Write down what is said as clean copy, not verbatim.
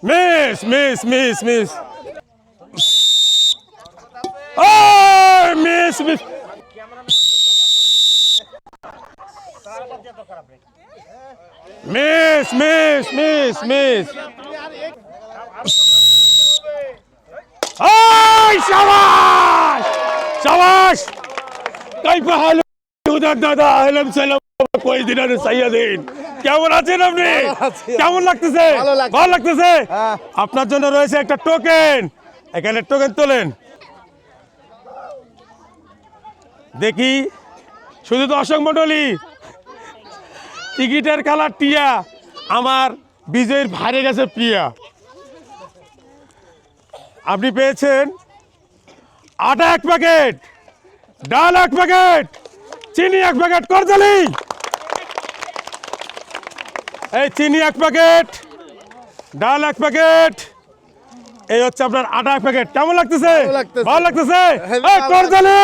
miss মিস মিস মিস মিস মিস মিস মিস মিস মিস শাবাশ শাবাশ কাইফা হাল দাদা আহলাম সালাম কই দিন আর সাইয়াদিন কেমন আছেন আপনি কেমন লাগতেছে ভালো লাগতেছে আপনার জন্য রয়েছে একটা টোকেন এখানে টোকেন তোলেন দেখি শুধু দর্শক মণ্ডলী টিকিটের কালার টিয়া আমার বিজয়ের ভাইরে গেছে প্রিয়া আপনি পেয়েছেন আটা 1 প্যাকেট ডাল 1 প্যাকেট চিনি 1 প্যাকেট করজালি এই চিনি 1 প্যাকেট ডাল 1 প্যাকেট এই হচ্ছে আপনার আটা 1 প্যাকেট কেমন লাগতেছে ভালো লাগতেছে করজালি